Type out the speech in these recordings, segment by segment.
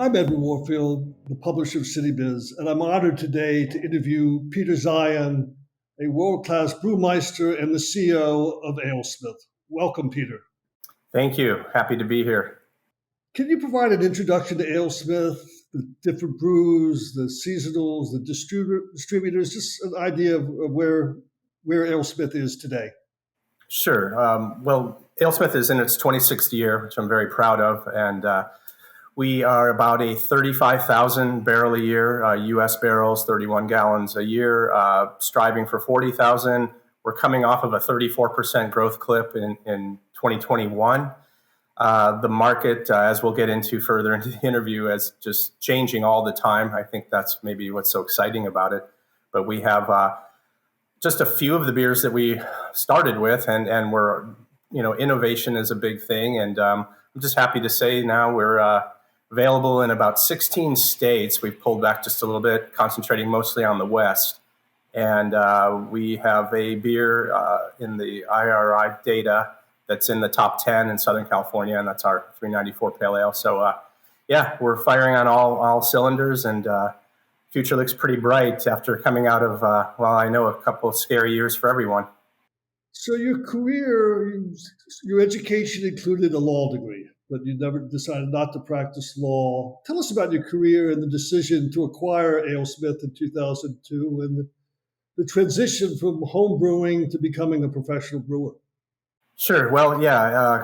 I'm Edward Warfield, the publisher of Citybiz, and I'm honored today to interview Peter Zien, a world-class brewmeister and the CEO of AleSmith. Welcome, Peter. Thank you. Happy to be here. Can you provide an introduction to AleSmith, the different brews, the seasonals, the distributors, just an idea of where AleSmith is today? Sure. Well, AleSmith is in its 26th year, which I'm very proud of, and we are about a 35,000 barrel a year, U.S. barrels, 31 gallons a year, striving for 40,000. We're coming off of a 34% growth clip in 2021. The market, as we'll get into further into the interview, is just changing all the time. I think that's maybe what's so exciting about it. But we have just a few of the beers that we started with, and we're, innovation is a big thing. And I'm just happy to say now we're available in about 16 states. We've pulled back just a little bit, concentrating mostly on the West. And we have a beer in the IRI data that's in the top 10 in Southern California, and that's our 394 Pale Ale. So, we're firing on all cylinders, and future looks pretty bright after coming out of, I know a couple of scary years for everyone. So your career, your education included a law degree, but you never decided not to practice law. Tell us about your career and the decision to acquire AleSmith in 2002 and the transition from home brewing to becoming a professional brewer. Sure. Well,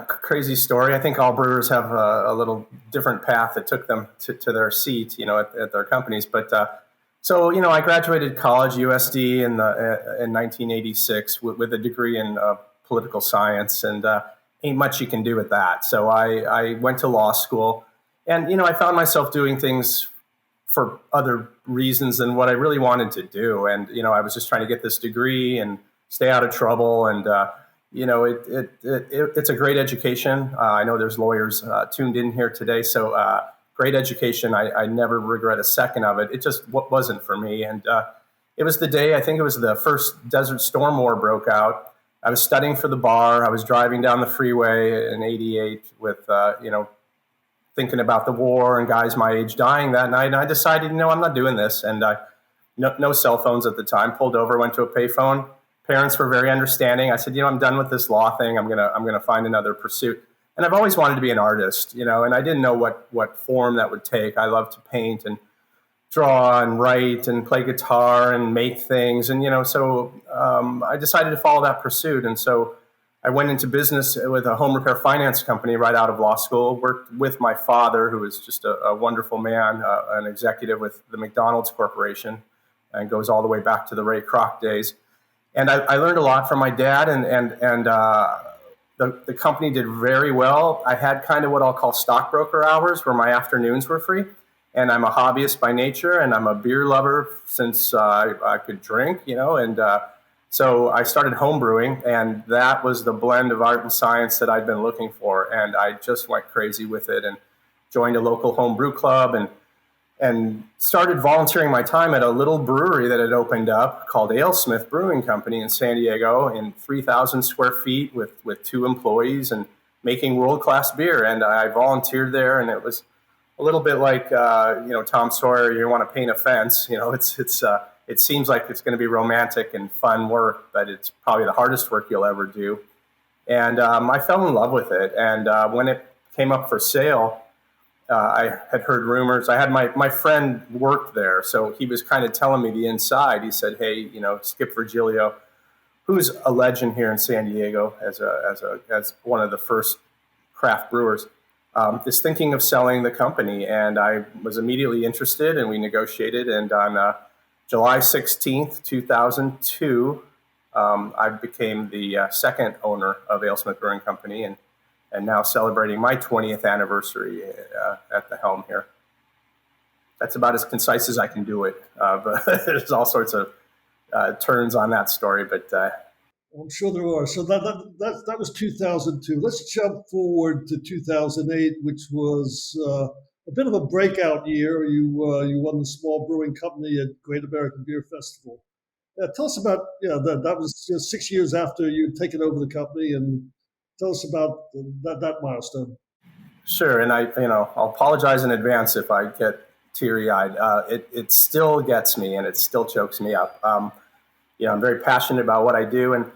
crazy story. I think all brewers have a little different path that took them to their seat, at their companies. But I graduated college, USD, in 1986 with a degree in political science, and ain't much you can do with that. So I went to law school, and I found myself doing things for other reasons than what I really wanted to do. And I was just trying to get this degree and stay out of trouble. And it's a great education. I know there's lawyers tuned in here today, so great education. I never regret a second of it. It just wasn't for me. And it was the day, I think it was the first Desert Storm War broke out. I was studying for the bar. I was driving down the freeway in '88 with, thinking about the war and guys my age dying that night. And I decided, I'm not doing this. And no cell phones at the time. Pulled over, went to a payphone. Parents were very understanding. I said, I'm done with this law thing. I'm gonna find another pursuit. And I've always wanted to be an artist, and I didn't know what form that would take. I love to paint and draw and write and play guitar and make things. And, so I decided to follow that pursuit. And so I went into business with a home repair finance company right out of law school, worked with my father, who was just a wonderful man, an executive with the McDonald's Corporation, and goes all the way back to the Ray Kroc days. And I learned a lot from my dad, and the company did very well. I had kind of what I'll call stockbroker hours, where my afternoons were free. And I'm a hobbyist by nature, and I'm a beer lover since I could drink, and so I started home brewing, and that was the blend of art and science that I'd been looking for. And I just went crazy with it and joined a local home brew club and started volunteering my time at a little brewery that had opened up called AleSmith Brewing Company in San Diego, in 3,000 square feet with 2 employees, and making world-class beer. And I volunteered there, and it was a little bit like, Tom Sawyer, you want to paint a fence. It seems like it's going to be romantic and fun work, but it's probably the hardest work you'll ever do. And I fell in love with it. And when it came up for sale, I had heard rumors. I had my friend worked there, so he was kind of telling me the inside. He said, "Hey, Skip Virgilio, who's a legend here in San Diego as one of the first craft brewers, is thinking of selling the company." And I was immediately interested, and we negotiated. And on July 16th, 2002, I became the second owner of AleSmith Brewing Company, and now celebrating my 20th anniversary at the helm here. That's about as concise as I can do it, but there's all sorts of turns on that story. But I'm sure there are. So that was 2002. Let's jump forward to 2008, which was a bit of a breakout year. You won the Small Brewing Company at Great American Beer Festival. Tell us about that was 6 years after you'd taken over the company, and tell us about that milestone. Sure, and I'll apologize in advance if I get teary-eyed. It still gets me, and it still chokes me up. I'm very passionate about what I do, and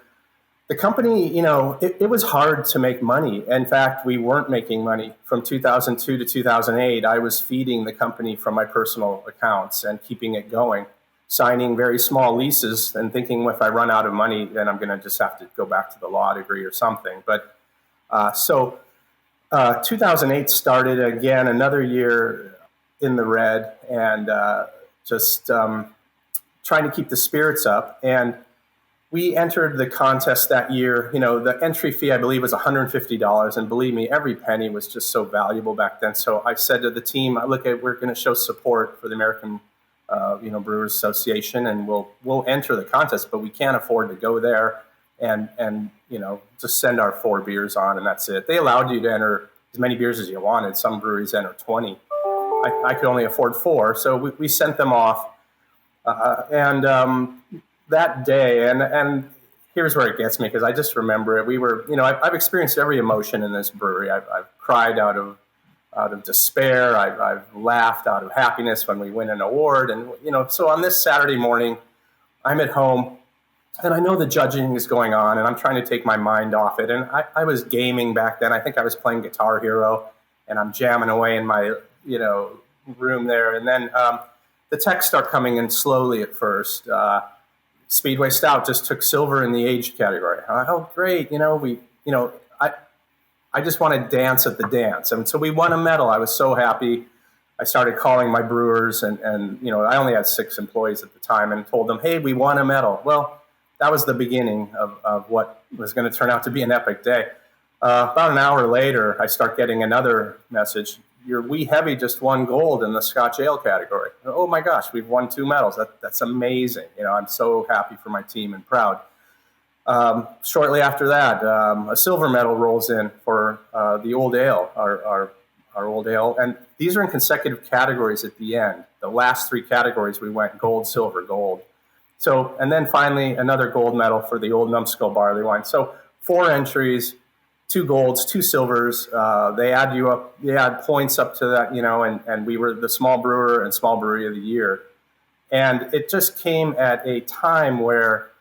the company, it was hard to make money. In fact, we weren't making money from 2002 to 2008. I was feeding the company from my personal accounts and keeping it going, signing very small leases, and thinking if I run out of money, then I'm going to just have to go back to the law degree or something. But 2008 started again, another year in the red, and just trying to keep the spirits up. And we entered the contest that year. The entry fee, I believe, was $150. And believe me, every penny was just so valuable back then. So I said to the team, we're going to show support for the American Brewers Association, and we'll enter the contest, but we can't afford to go there and just send our 4 beers on, and that's it. They allowed you to enter as many beers as you wanted. Some breweries enter 20. I could only afford 4, so we sent them off. That day, and here's where it gets me, because I just remember it. We were, I've experienced every emotion in this brewery. I've cried out of despair. I've laughed out of happiness when we win an award. And, so on this Saturday morning, I'm at home, and I know the judging is going on, and I'm trying to take my mind off it. And I was gaming back then. I think I was playing Guitar Hero, and I'm jamming away in my, room there. And then the texts start coming in slowly at first. Speedway Stout just took silver in the age category. Oh, great. I just want to dance at the dance. And so we won a medal. I was so happy. I started calling my brewers, and I only had 6 employees at the time, and told them, hey, we won a medal. Well, that was the beginning of what was going to turn out to be an epic day. About an hour later, I start getting another message. Your Wee Heavy just won gold in the Scotch Ale category. Oh my gosh, we've won 2 medals. That's amazing. I'm so happy for my team and proud. Shortly after that, a silver medal rolls in for the Old Ale, our Old Ale. And these are in consecutive categories at the end. The last 3 categories, we went gold, silver, gold. So, and then finally, another gold medal for the Old Numbskull Barley Wine. So 4 entries, 2 golds, 2 silvers. They add you up. They add points up to that, and we were the small brewer and small brewery of the year. And it just came at a time where,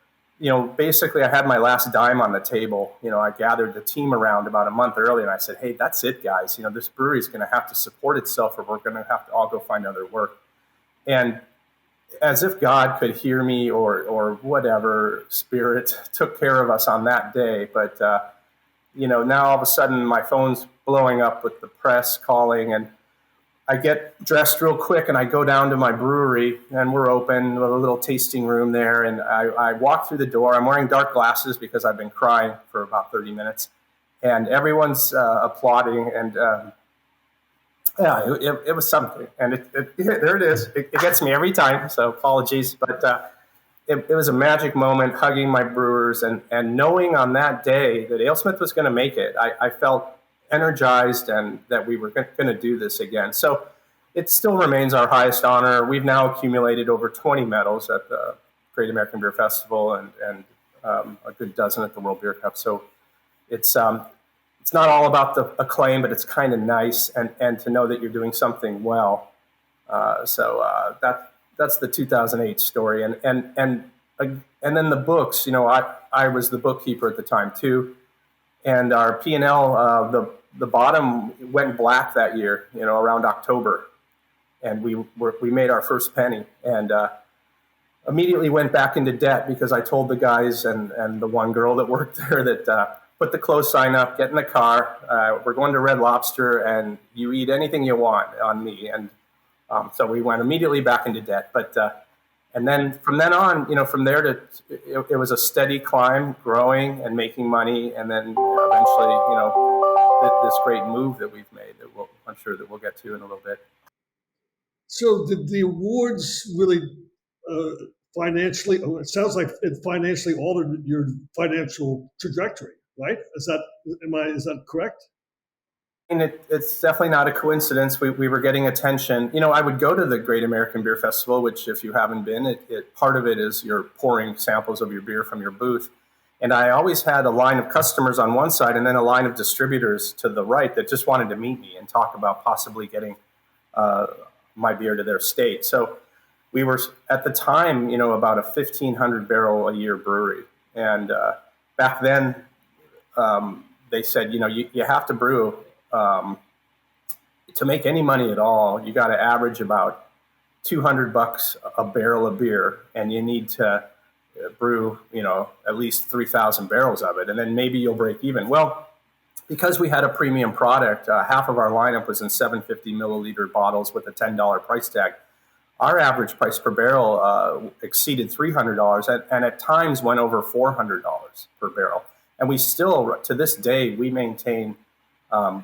basically I had my last dime on the table. I gathered the team around about a month early, and I said, hey, that's it, guys. This brewery is going to have to support itself, or we're going to have to all go find other work. And as if God could hear me, or whatever spirit took care of us on that day. But, now all of a sudden my phone's blowing up with the press calling, and I get dressed real quick and I go down to my brewery, and we're open, a little tasting room there. And I walk through the door. I'm wearing dark glasses because I've been crying for about 30 minutes, and everyone's applauding. And it was something. And there it is. It gets me every time. So apologies, but it was a magic moment, hugging my brewers and knowing on that day that AleSmith was going to make it. I felt energized, and that we were going to do this again. So it still remains our highest honor. We've now accumulated over 20 medals at the Great American Beer Festival, and a good dozen at the World Beer Cup. So it's not all about the acclaim, but it's kind of nice, and to know that you're doing something well. That's the 2008 story, and then the books. I was the bookkeeper at the time too, and our P&L, the bottom went black that year. Around October, and we made our first penny, and immediately went back into debt because I told the guys and the one girl that worked there that put the close sign up, get in the car, we're going to Red Lobster, and you eat anything you want on me. And so we went immediately back into debt. But and then from then on, from there to it was a steady climb, growing and making money, and then eventually, this great move that we've made that I'm sure that we'll get to in a little bit. So did the awards really financially? It sounds like it financially altered your financial trajectory, right? Is that correct? And it's definitely not a coincidence. We were getting attention. I would go to the Great American Beer Festival, which if you haven't been, part of it is you're pouring samples of your beer from your booth. And I always had a line of customers on one side and then a line of distributors to the right that just wanted to meet me and talk about possibly getting my beer to their state. So we were at the time, about a 1,500 barrel a year brewery. And back then, they said, you have to brew to make any money at all. You got to average about $200 a barrel of beer, and you need to brew, at least 3,000 barrels of it, and then maybe you'll break even. Well, because we had a premium product, half of our lineup was in 750 milliliter bottles with a $10 price tag. Our average price per barrel exceeded $300 and at times went over $400 per barrel. And we still, to this day, we maintain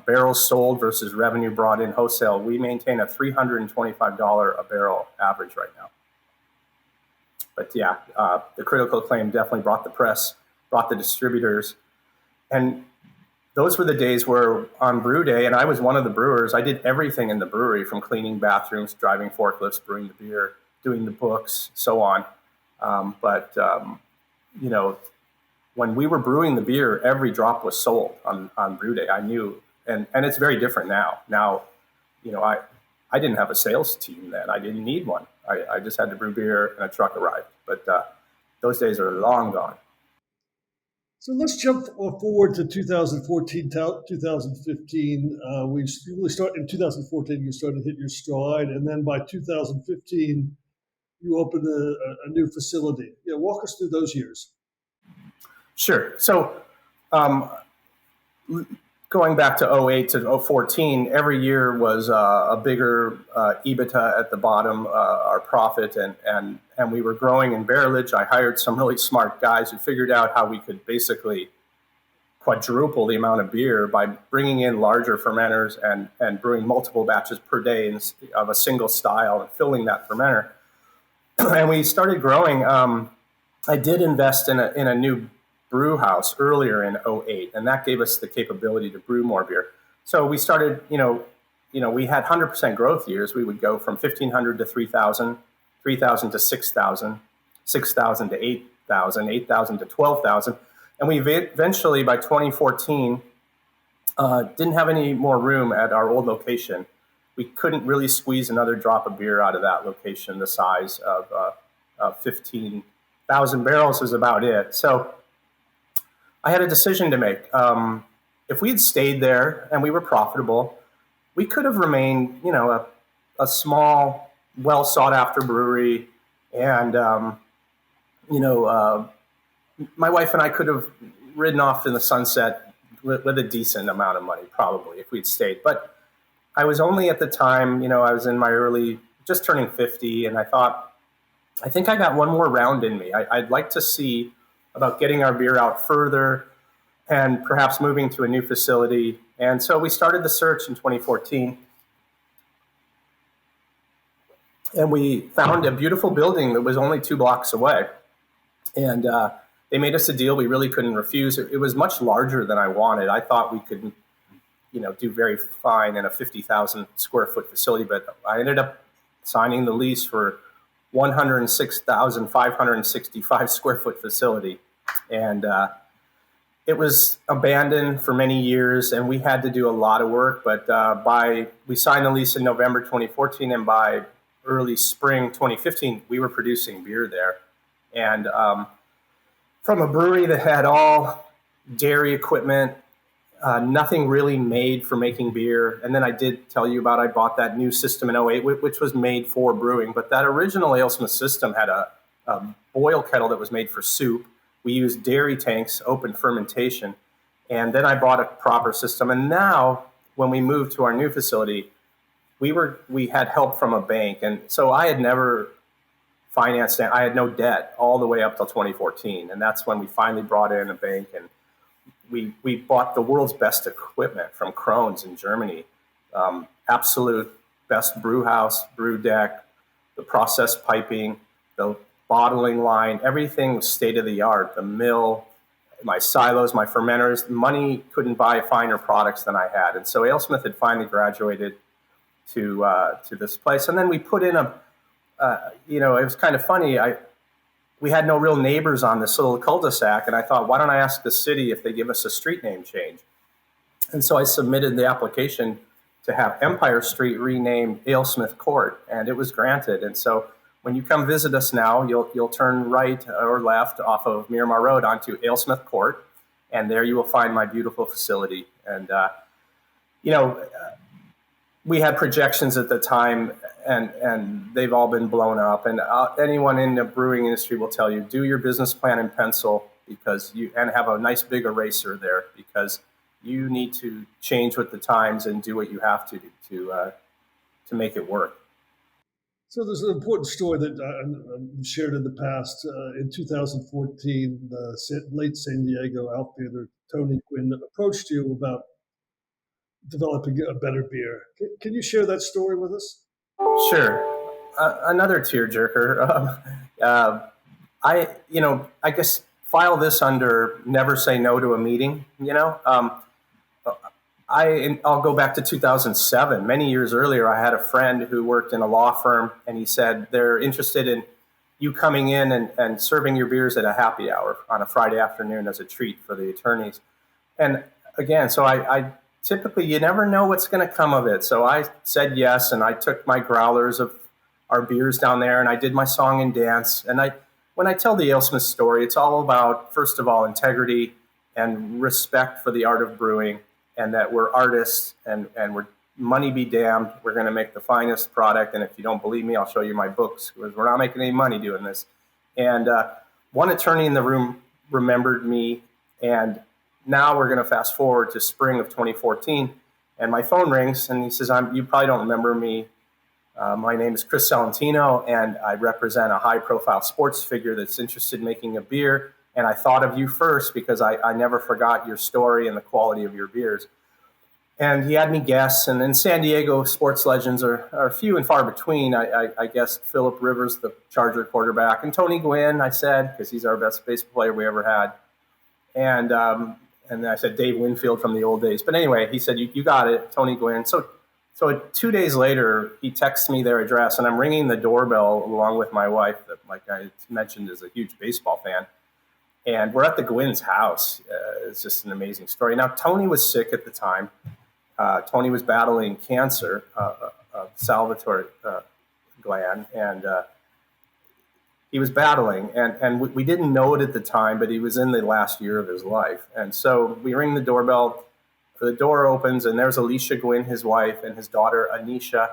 barrels sold versus revenue brought in wholesale. We maintain a $325 a barrel average right now. But yeah, the critical acclaim definitely brought the press, brought the distributors. And those were the days where on brew day, and I was one of the brewers, I did everything in the brewery, from cleaning bathrooms, driving forklifts, brewing the beer, doing the books, so on. When we were brewing the beer, every drop was sold on brew day. I knew, and it's very different now. Now, I didn't have a sales team then. I didn't need one. I just had to brew beer and a truck arrived. But those days are long gone. So let's jump forward to 2014, 2015. We really start in 2014. You started to hit your stride, and then by 2015, you opened a new facility. Walk us through those years. Sure. So going back to 08 to 14, every year was a bigger EBITDA at the bottom, our profit, and we were growing in barrelage. I hired some really smart guys who figured out how we could basically quadruple the amount of beer by bringing in larger fermenters and brewing multiple batches per day of a single style and filling that fermenter. And we started growing. I did invest in a new brew house earlier in 08, and that gave us the capability to brew more beer. So we started, we had 100% growth years. We would go from 1,500 to 3,000, 3,000 to 6,000, 6,000 to 8,000, 8,000 to 12,000. And we eventually, by 2014, didn't have any more room at our old location. We couldn't really squeeze another drop of beer out of that location. The size of 15,000 barrels is about it. So I had a decision to make. If we had stayed there and we were profitable, we could have remained, a small, well sought after brewery. And, my wife and I could have ridden off in the sunset with a decent amount of money, probably, if we'd stayed. But I was only at the time, I was in my early, just turning 50. And I thought, I think I got one more round in me. I'd like to see about getting our beer out further and perhaps moving to a new facility. And so we started the search in 2014. And we found a beautiful building that was only 2 blocks away. And they made us a deal we really couldn't refuse. It was much larger than I wanted. I thought we could, do very fine in a 50,000 square foot facility, but I ended up signing the lease for 106,565 square foot facility. And it was abandoned for many years, and we had to do a lot of work. But we signed the lease in November 2014, and by early spring 2015, we were producing beer there. And from a brewery that had all dairy equipment, nothing really made for making beer. And then I did tell you about, I bought that new system in 08, which was made for brewing. But that original AleSmith system had a boil kettle that was made for soup. We used dairy tanks, open fermentation. And then I bought a proper system. And now, when we moved to our new facility, we had help from a bank. And so I had never financed it. I had no debt all the way up till 2014. And that's when we finally brought in a bank, and we bought the world's best equipment from Krohn's in Germany. Absolute best brew house, brew deck, the process piping, the bottling line, everything was state of the art. The mill, my silos, my fermenters, money couldn't buy finer products than I had. And so AleSmith had finally graduated to this place. And then we put in it was kind of funny. we had no real neighbors on this little cul-de-sac. And I thought, why don't I ask the city if they give us a street name change? And so I submitted the application to have Empire Street renamed AleSmith Court, and it was granted. And so when you come visit us now, you'll turn right or left off of Miramar Road onto AleSmith Court, and there you will find my beautiful facility. And we had projections at the time, and they've all been blown up. And anyone in the brewing industry will tell you, do your business plan in pencil and have a nice big eraser there, because you need to change with the times and do what you have to make it work. So there's an important story that I've shared in the past. In 2014, the late San Diego outfielder Tony Gwynn approached you about developing a better beer. Can you share that story with us? Sure. Another tearjerker. I guess file this under never say no to a meeting. I'll go back to 2007. Many years earlier, I had a friend who worked in a law firm, and he said they're interested in you coming in and serving your beers at a happy hour on a Friday afternoon as a treat for the attorneys. And again, so I typically, you never know what's going to come of it. So I said yes, and I took my growlers of our beers down there, and I did my song and dance. And when I tell the AleSmith story, it's all about, first of all, integrity and respect for the art of brewing, and that we're artists, and we're money be damned. We're going to make the finest product. And if you don't believe me, I'll show you my books, because we're not making any money doing this. And one attorney in the room remembered me. And now we're going to fast forward to spring of 2014. And my phone rings, and he says, you probably don't remember me. My name is Chris Salentino, and I represent a high-profile sports figure that's interested in making a beer. And I thought of you first because I never forgot your story and the quality of your beers. And he had me guess. And in San Diego, sports legends are few and far between. I guessed Phillip Rivers, the Charger quarterback, and Tony Gwynn, I said, because he's our best baseball player we ever had. And then I said Dave Winfield from the old days. But anyway, he said, you got it, Tony Gwynn. So 2 days later, he texts me their address, and I'm ringing the doorbell along with my wife, that, like I mentioned, is a huge baseball fan. And we're at the Gwynn's house. It's just an amazing story. Now, Tony was sick at the time. Tony was battling cancer, salivary gland, and he was battling. And we didn't know it at the time, but he was in the last year of his life. And so we ring the doorbell. The door opens, and there's Alicia Gwynn, his wife, and his daughter, Anisha.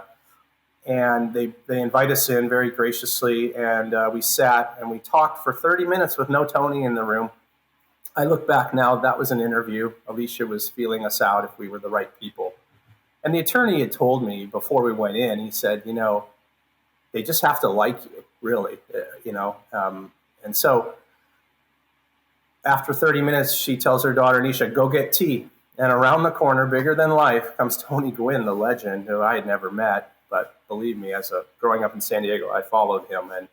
And they invite us in very graciously, and we sat and we talked for 30 minutes with no Tony in the room. I look back now, that was an interview. Alicia was feeling us out if we were the right people. And the attorney had told me before we went in, he said, they just have to like you, really, And so after 30 minutes, she tells her daughter, Anisha, go get tea. And around the corner, bigger than life, comes Tony Gwynn, the legend, who I had never met. But believe me, growing up in San Diego, I followed him, and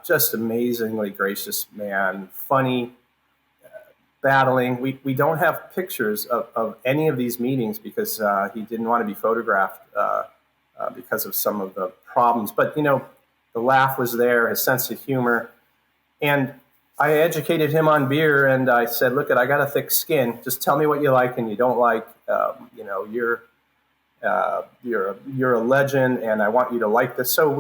just amazingly gracious man, funny, battling. We don't have pictures of any of these meetings because he didn't want to be photographed because of some of the problems. But, the laugh was there, his sense of humor. And I educated him on beer, and I said, look, I got a thick skin. Just tell me what you like and you don't like. You're a legend, and I want you to like this. So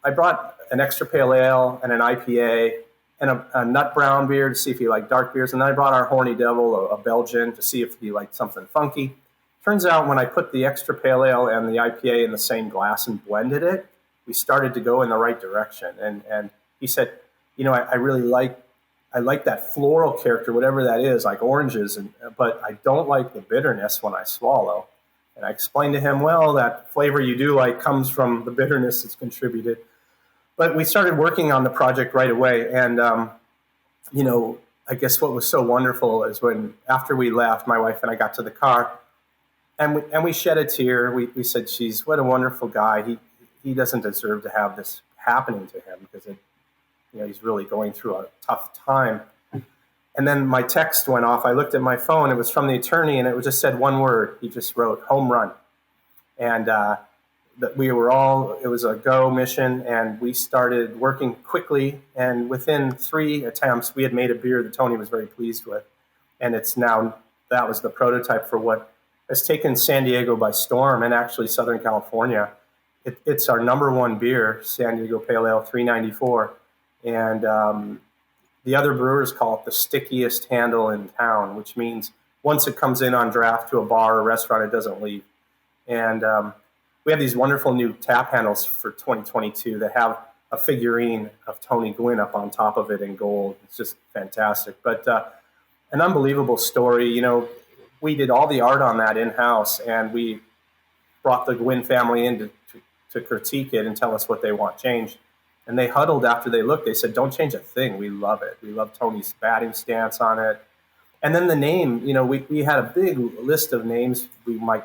I brought an extra pale ale and an IPA and a nut brown beer to see if he liked dark beers. And then I brought our Horny Devil, a Belgian, to see if he liked something funky. Turns out when I put the extra pale ale and the IPA in the same glass and blended it, we started to go in the right direction. And he said, I really like that floral character, whatever that is, like oranges, but I don't like the bitterness when I swallow. And I explained to him, well, that flavor you do like comes from the bitterness that's contributed. But we started working on the project right away. And, I guess what was so wonderful is after we left, my wife and I got to the car, and we shed a tear. We said, geez, what a wonderful guy. He doesn't deserve to have this happening to him because he's really going through a tough time. And then my text went off. I looked at my phone. It was from the attorney, and it just said one word. He just wrote, home run. And that it was a go mission, and we started working quickly. And within 3 attempts, we had made a beer that Tony was very pleased with. And that was the prototype for what has taken San Diego by storm, and actually Southern California. It's our number 1 beer, San Diego Pale Ale 394. And the other brewers call it the stickiest handle in town, which means once it comes in on draft to a bar or restaurant, it doesn't leave. And we have these wonderful new tap handles for 2022 that have a figurine of Tony Gwynn up on top of it in gold. It's just fantastic. But an unbelievable story. We did all the art on that in-house, and we brought the Gwynn family in to critique it and tell us what they want changed. And they huddled after they looked. They said, "Don't change a thing. We love it. We love Tony's batting stance on it." And then the name, we had a big list of names we might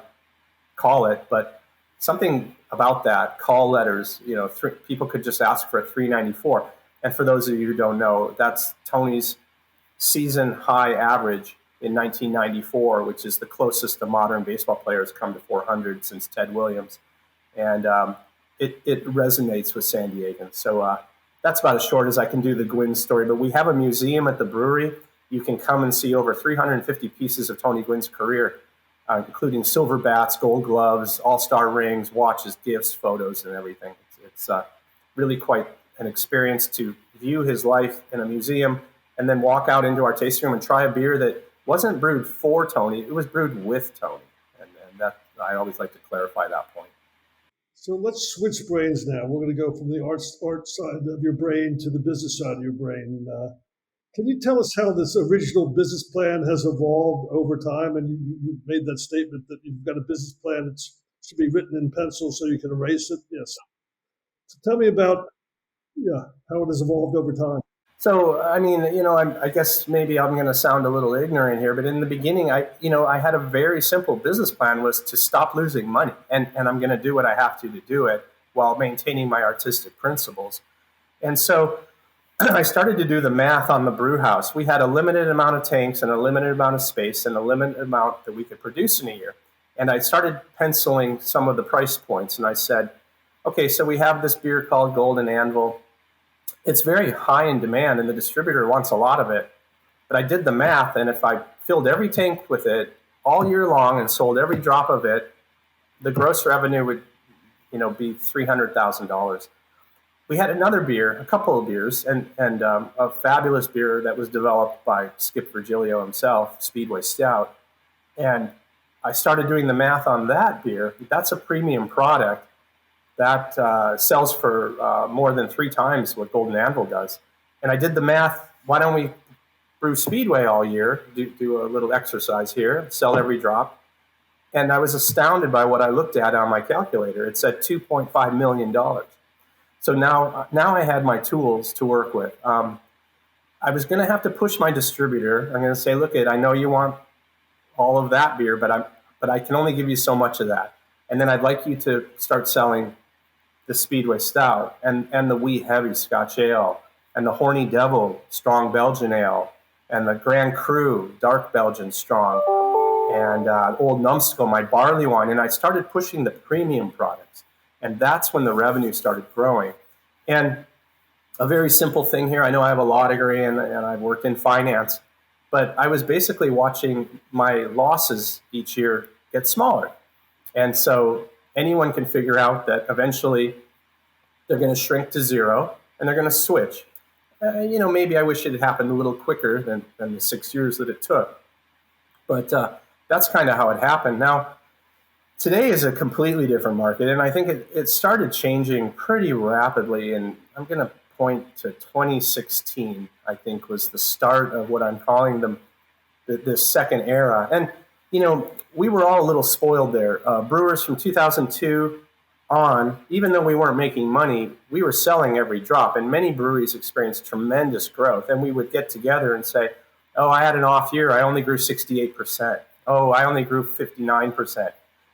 call it, but something about that, call letters, people could just ask for a 394. And for those of you who don't know, that's Tony's season high average in 1994, which is the closest a modern baseball player has come to 400 since Ted Williams. And it resonates with San Diegans. So that's about as short as I can do the Gwynn story. But we have a museum at the brewery. You can come and see over 350 pieces of Tony Gwynn's career, including silver bats, gold gloves, all-star rings, watches, gifts, photos, and everything. It's really quite an experience to view his life in a museum and then walk out into our tasting room and try a beer that wasn't brewed for Tony. It was brewed with Tony. And that I always like to clarify that point. So let's switch brains now. We're going to go from the art side of your brain to the business side of your brain. Can you tell us how this original business plan has evolved over time? And you made that statement that you've got a business plan that should be written in pencil so you can erase it. Yes. So tell me about how it has evolved over time. So, I guess maybe I'm going to sound a little ignorant here, but in the beginning, I had a very simple business plan, was to stop losing money. And I'm going to do what I have to do it while maintaining my artistic principles. And so I started to do the math on the brew house. We had a limited amount of tanks and a limited amount of space and a limited amount that we could produce in a year. And I started penciling some of the price points. And I said, okay, so we have this beer called Golden Anvil. It's very high in demand, and the distributor wants a lot of it. But I did the math, and if I filled every tank with it all year long and sold every drop of it, the gross revenue would, be $300,000. We had another beer, a couple of beers, and a fabulous beer that was developed by Skip Virgilio himself, Speedway Stout. And I started doing the math on that beer. That's a premium product that sells for more than 3 times what Golden Anvil does. And I did the math. Why don't we brew Speedway all year, do a little exercise here, sell every drop. And I was astounded by what I looked at on my calculator. It said $2.5 million. So now I had my tools to work with. I was going to have to push my distributor. I'm going to say, look, I know you want all of that beer, but I can only give you so much of that. And then I'd like you to start selling the Speedway Stout and the Wee Heavy Scotch Ale and the Horny Devil Strong Belgian Ale and the Grand Cru Dark Belgian Strong and Old Numbskull, my barley wine. And I started pushing the premium products. And that's when the revenue started growing. And a very simple thing here, I know I have a law degree and I've worked in finance, but I was basically watching my losses each year get smaller. And so anyone can figure out that eventually they're going to shrink to zero and they're going to switch. Maybe I wish it had happened a little quicker than the 6 years that it took. But that's kind of how it happened. Now, today is a completely different market, and I think it started changing pretty rapidly. And I'm going to point to 2016, I think, was the start of what I'm calling this second era. And we were all a little spoiled there. Brewers from 2002 on, even though we weren't making money, we were selling every drop. And many breweries experienced tremendous growth. And we would get together and say, oh, I had an off year. I only grew 68%. Oh, I only grew 59%.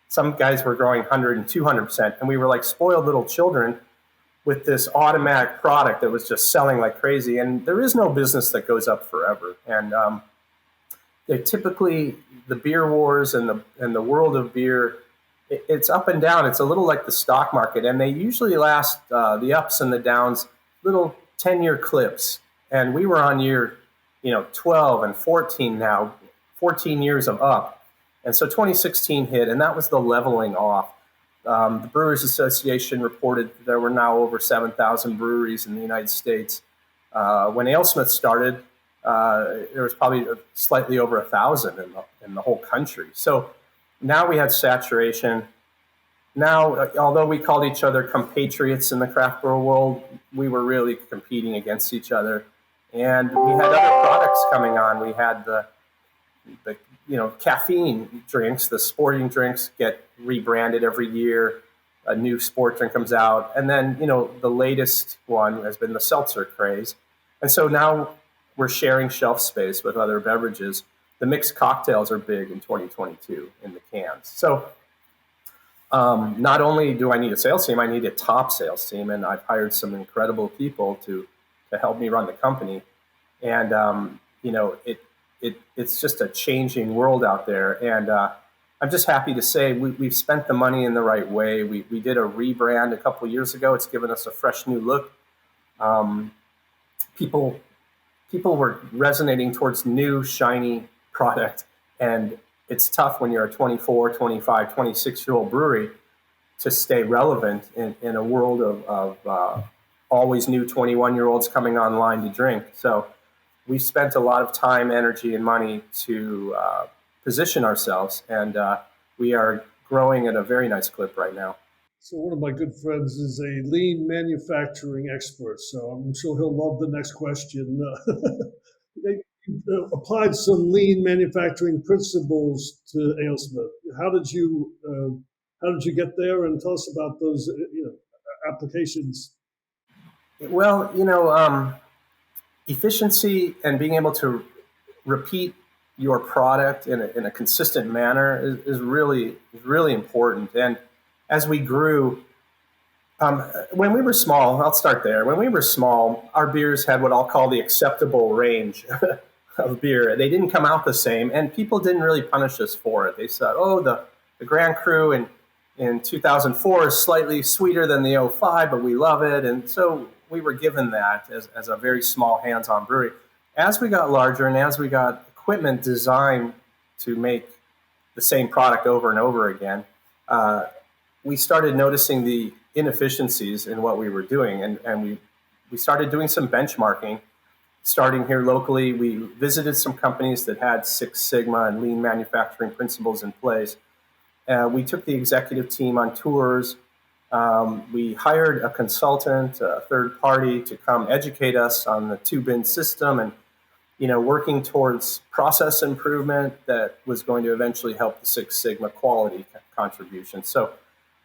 Some guys were growing 100 and 200%. And we were like spoiled little children with this automatic product that was just selling like crazy. And there is no business that goes up forever. And they're typically, the beer wars and the world of beer it's up and down. It's a little like the stock market, and they usually last the ups and the downs, little 10-year clips. And we were on year, 12 and 14 now, 14 years of up. And so 2016 hit, and that was the leveling off. The Brewers Association reported there were now over 7,000 breweries in the United States. When AleSmith started, there was probably slightly over 1,000 in the whole country. So now we had saturation. Now, although we called each other compatriots in the craft brewer world, we were really competing against each other. And we had other products coming on. We had the caffeine drinks, the sporting drinks get rebranded every year. A new sport drink comes out. And then, the latest one has been the seltzer craze. And so now we're sharing shelf space with other beverages. The mixed cocktails are big in 2022 in the cans. So not only do I need a sales team, I need a top sales team. And I've hired some incredible people to help me run the company. And, it's just a changing world out there. And I'm just happy to say we've spent the money in the right way. We did a rebrand a couple of years ago. It's given us a fresh new look. People were resonating towards new, shiny product. And it's tough when you're a 24, 25, 26-year-old brewery to stay relevant in a world of always new 21-year-olds coming online to drink. So we spent a lot of time, energy, and money to position ourselves, and we are growing at a very nice clip right now. So one of my good friends is a lean manufacturing expert, so I'm sure he'll love the next question. They applied some lean manufacturing principles to AleSmith. How did you get there, and tell us about those applications? Well, efficiency and being able to repeat your product in a consistent manner is really important. And as we grew, when we were small, I'll start there. When we were small, our beers had what I'll call the acceptable range of beer. They didn't come out the same, and people didn't really punish us for it. They said, "Oh, the Grand Cru in 2004 is slightly sweeter than the '05, but we love it." And so we were given that as a very small hands-on brewery. As we got larger and as we got equipment designed to make the same product over and over again, we started noticing the inefficiencies in what we were doing. And we started doing some benchmarking. Starting here locally, we visited some companies that had Six Sigma and lean manufacturing principles in place. We took the executive team on tours. We hired a consultant, a third party, to come educate us on the two-bin system and, working towards process improvement that was going to eventually help the Six Sigma quality contribution. So,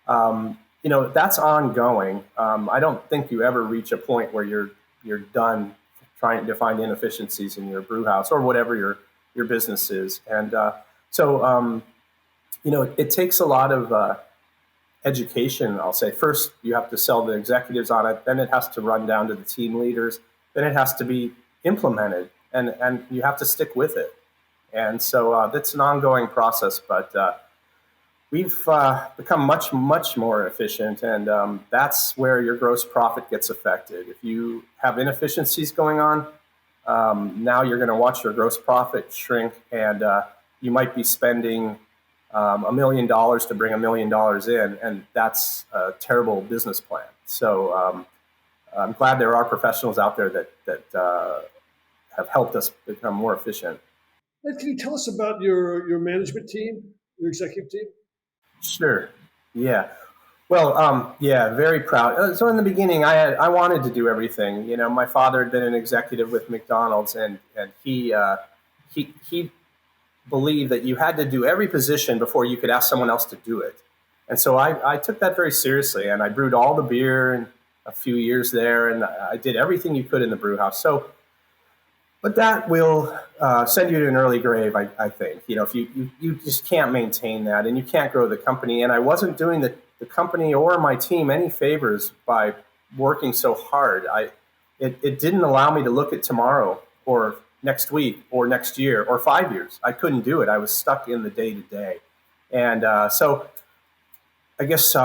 that's ongoing. I don't think you ever reach a point where you're done trying to find inefficiencies in your brew house or whatever your business is. And it takes a lot of education, I'll say. First, you have to sell the executives on it. Then it has to run down to the team leaders. Then it has to be implemented, and you have to stick with it. And so that's an ongoing process, but we've become much, much more efficient, and that's where your gross profit gets affected. If you have inefficiencies going on, now you're going to watch your gross profit shrink, and you might be spending $1 million to bring $1 million in, and that's a terrible business plan. So I'm glad there are professionals out there that have helped us become more efficient. Ed, can you tell us about your management team, your executive team? Sure. Yeah. Well, very proud. So in the beginning, I wanted to do everything. My father had been an executive with McDonald's, and he believed that you had to do every position before you could ask someone else to do it. And so I took that very seriously, and I brewed all the beer in a few years there, and I did everything you could in the brew house. But that will send you to an early grave, I think. If you just can't maintain that, and you can't grow the company. And I wasn't doing the company or my team any favors by working so hard. It didn't allow me to look at tomorrow or next week or next year or 5 years. I couldn't do it. I was stuck in the day-to-day. And so I guess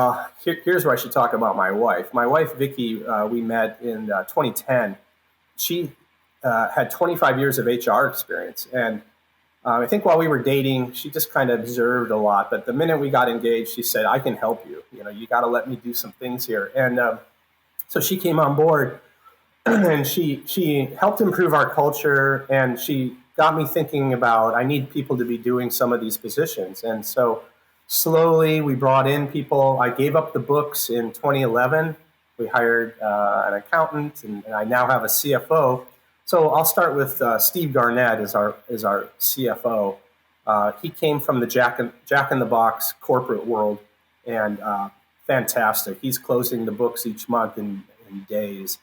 here's where I should talk about my wife. My wife, Vicky, we met in 2010. She had 25 years of HR experience. And I think while we were dating, she just kind of observed a lot. But the minute we got engaged, she said, I can help you. You got to let me do some things here. And so she came on board and she helped improve our culture. And she got me thinking about, I need people to be doing some of these positions. And so slowly we brought in people. I gave up the books in 2011. We hired an accountant, and I now have a CFO. So I'll start with Steve Garnett is our CFO. He came from the Jack in the Box corporate world, and fantastic. He's closing the books each month in days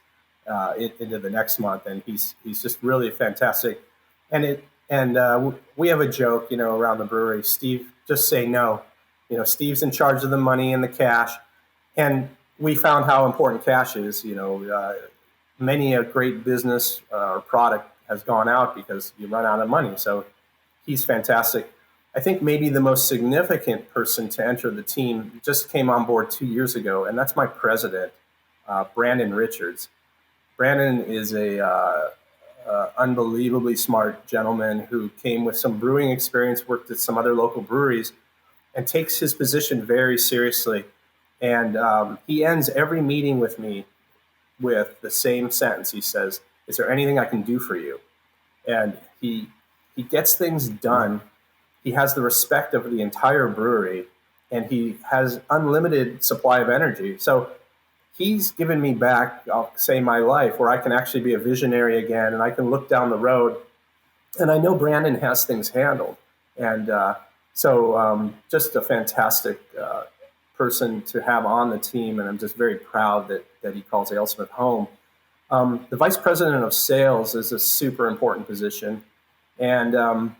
into the next month, and he's just really fantastic. And we have a joke, around the brewery. Steve, just say no. Steve's in charge of the money and the cash, and we found how important cash is. Many a great business or product has gone out because you run out of money. So he's fantastic. I think maybe the most significant person to enter the team just came on board 2 years ago, and that's my president, Brandon Richards. Brandon is a unbelievably smart gentleman who came with some brewing experience, worked at some other local breweries, and takes his position very seriously. And he ends every meeting with me with the same sentence. He says, "Is there anything I can do for you?" And he gets things done. He has the respect of the entire brewery, and he has unlimited supply of energy. So he's given me back, I'll say, my life, where I can actually be a visionary again, and I can look down the road. And I know Brandon has things handled. And so just a fantastic person to have on the team, and I'm just very proud that he calls AleSmith home. The vice president of sales is a super important position, and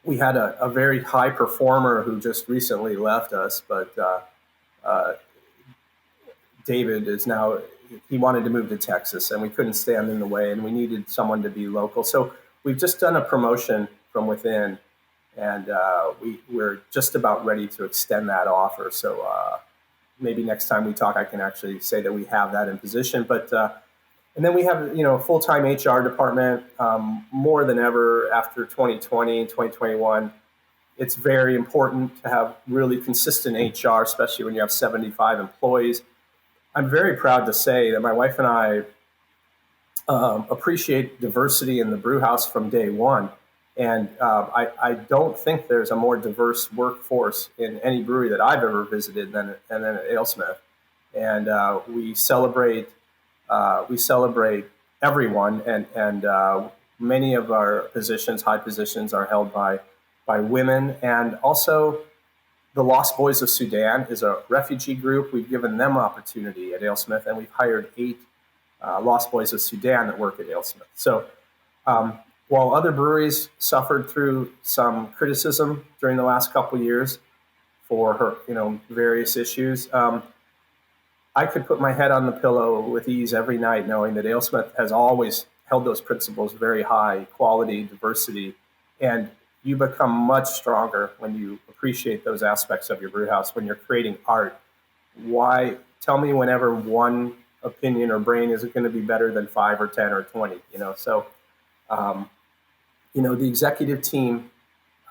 we had a very high performer who just recently left us, but David is now, he wanted to move to Texas, and we couldn't stand in the way, and we needed someone to be local. So we've just done a promotion from within, and we're just about ready to extend that offer. So maybe next time we talk, I can actually say that we have that in position. But and then we have a full-time HR department. More than ever after 2020 and 2021, it's very important to have really consistent HR, especially when you have 75 employees. I'm very proud to say that my wife and I appreciate diversity in the brew house from day one. And I don't think there's a more diverse workforce in any brewery that I've ever visited than at AleSmith. And we celebrate everyone, and many of our positions, high positions, are held by women. And also, the Lost Boys of Sudan is a refugee group. We've given them opportunity at AleSmith, and we've hired 8 Lost Boys of Sudan that work at AleSmith. So while other breweries suffered through some criticism during the last couple of years for her, various issues, I could put my head on the pillow with ease every night knowing that AleSmith has always held those principles very high: quality, diversity, and you become much stronger when you appreciate those aspects of your brew house. When you're creating art, tell me whenever one opinion or brain isn't going to be better than 5 or 10 or 20, So, the executive team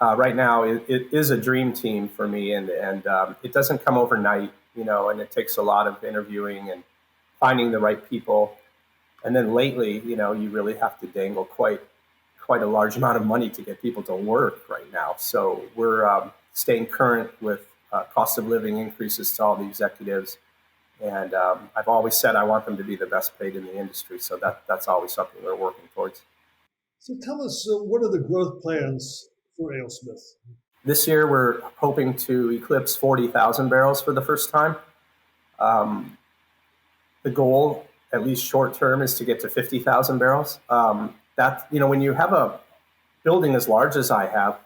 right now, it is a dream team for me, and it doesn't come overnight, and it takes a lot of interviewing and finding the right people. And then lately, you really have to dangle quite a large amount of money to get people to work right now. So we're staying current with cost of living increases to all the executives. And I've always said I want them to be the best paid in the industry. So that's always something we're working towards. So tell us, what are the growth plans for AleSmith? This year, we're hoping to eclipse 40,000 barrels for the first time. The goal, at least short term, is to get to 50,000 barrels. When you have a building as large as I have,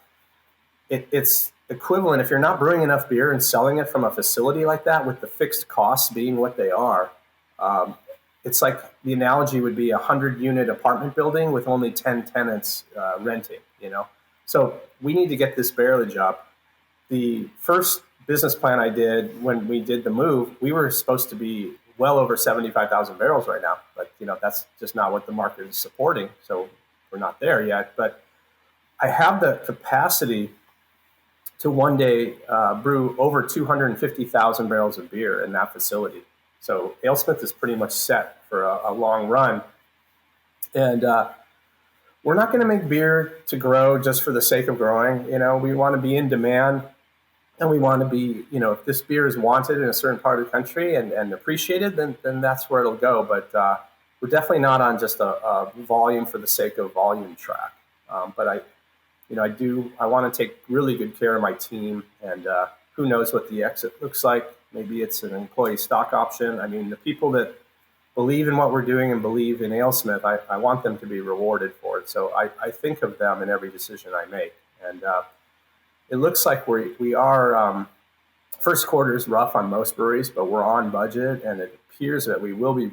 it's equivalent. If you're not brewing enough beer and selling it from a facility like that, with the fixed costs being what they are, it's like the analogy would be a 100-unit apartment building with only 10 tenants renting. So we need to get this barrelage up. The first business plan I did when we did the move, we were supposed to be well over 75,000 barrels right now. But, that's just not what the market is supporting. So we're not there yet. But I have the capacity to one day brew over 250,000 barrels of beer in that facility. So AleSmith is pretty much set for a long run. And we're not going to make beer to grow just for the sake of growing. We want to be in demand, and we want to be, if this beer is wanted in a certain part of the country and appreciated, then that's where it'll go. But we're definitely not on just a volume for the sake of volume track. But I want to take really good care of my team, and who knows what the exit looks like. Maybe it's an employee stock option. I mean, the people that believe in what we're doing and believe in AleSmith, I want them to be rewarded for it. So I think of them in every decision I make. And it looks like we are, first quarter is rough on most breweries, but we're on budget, and it appears that we will be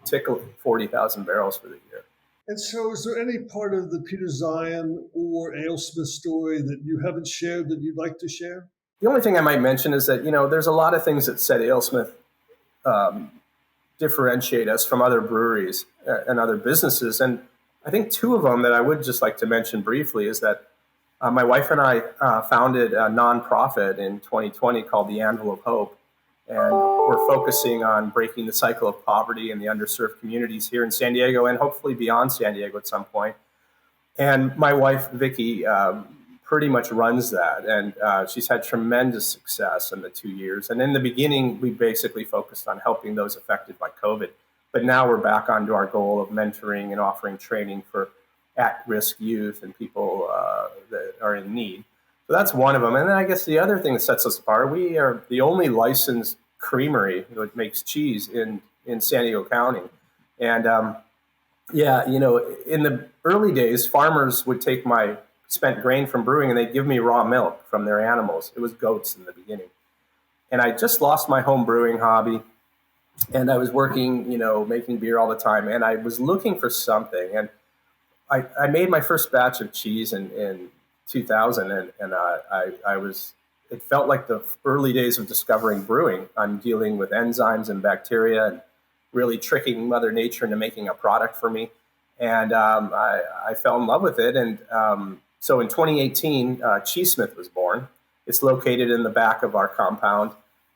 tickling 40,000 barrels for the year. And so is there any part of the Peter Zien or AleSmith story that you haven't shared that you'd like to share? The only thing I might mention is that, there's a lot of things that set AleSmith differentiate us from other breweries and other businesses. And I think two of them that I would just like to mention briefly is that my wife and I founded a nonprofit in 2020 called the Anvil of Hope. And we're focusing on breaking the cycle of poverty in the underserved communities here in San Diego and hopefully beyond San Diego at some point. And my wife, Vicky, pretty much runs that. And she's had tremendous success in the 2 years. And in the beginning, we basically focused on helping those affected by COVID. But now we're back onto our goal of mentoring and offering training for at-risk youth and people that are in need. So that's one of them. And then I guess the other thing that sets us apart, we are the only licensed creamery that makes cheese in San Diego County. And in the early days, farmers would take my spent grain from brewing and they'd give me raw milk from their animals. It was goats in the beginning. And I just lost my home brewing hobby. And I was working, making beer all the time. And I was looking for something. And I made my first batch of cheese in 2000, and it felt like the early days of discovering brewing. I'm dealing with enzymes and bacteria and really tricking Mother Nature into making a product for me. And I fell in love with it. And so in 2018, CheeseSmith was born. It's located in the back of our compound,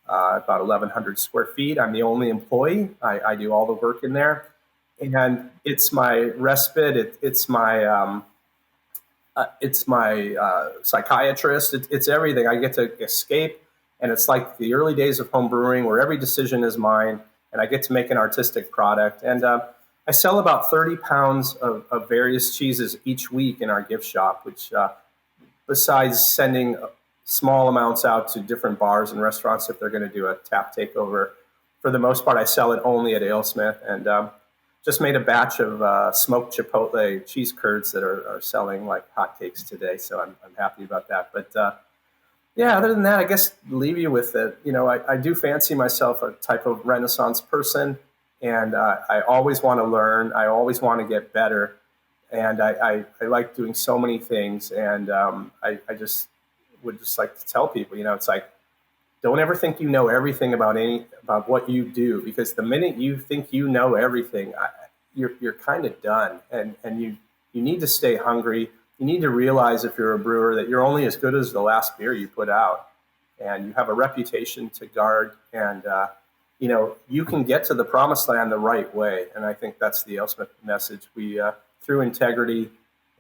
about 1,100 square feet. I'm the only employee. I do all the work in there. And it's my respite. It's my psychiatrist. It's everything. I get to escape, and it's like the early days of home brewing, where every decision is mine, and I get to make an artistic product. And I sell about 30 pounds of various cheeses each week in our gift shop, which, besides sending small amounts out to different bars and restaurants if they're going to do a tap takeover, for the most part, I sell it only at AleSmith. And just made a batch of smoked chipotle cheese curds that are selling like hotcakes today. So I'm happy about that. But other than that, I guess leave you with it. I do fancy myself a type of Renaissance person, and I always want to learn. I always want to get better. And I like doing so many things. And I just would just like to tell people, it's like, don't ever think you know everything about what you do, because the minute you think you know everything, you're kind of done. And you need to stay hungry. You need to realize, if you're a brewer, that you're only as good as the last beer you put out, and you have a reputation to guard. And you can get to the promised land the right way. And I think that's the AleSmith message. We through integrity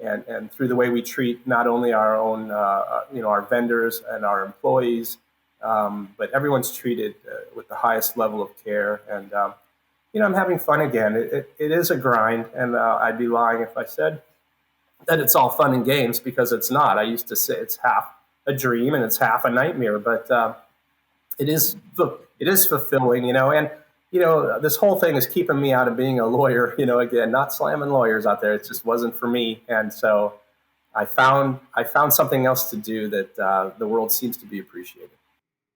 and through the way we treat not only our own our vendors and our employees, but everyone's treated with the highest level of care. And, I'm having fun again. It is a grind, and I'd be lying if I said that it's all fun and games, because it's not. I used to say it's half a dream and it's half a nightmare, but it is fulfilling, and, this whole thing is keeping me out of being a lawyer, again, not slamming lawyers out there. It just wasn't for me. And so I found something else to do that the world seems to be appreciating.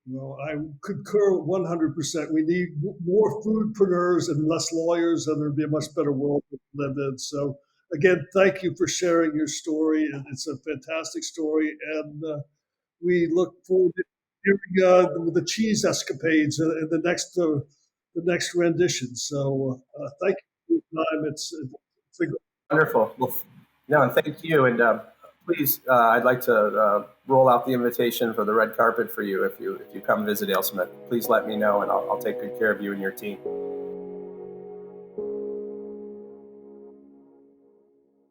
Well, I concur 100%. We need more foodpreneurs and less lawyers, and there'd be a much better world to live in. So, again, thank you for sharing your story. And it's a fantastic story, and we look forward to hearing the cheese escapades in the next rendition. So thank you for your time. It's a Wonderful. Well, no, and thank you. And please, I'd like to roll out the invitation for the red carpet for you if you come visit AleSmith. Please let me know, and I'll take good care of you and your team.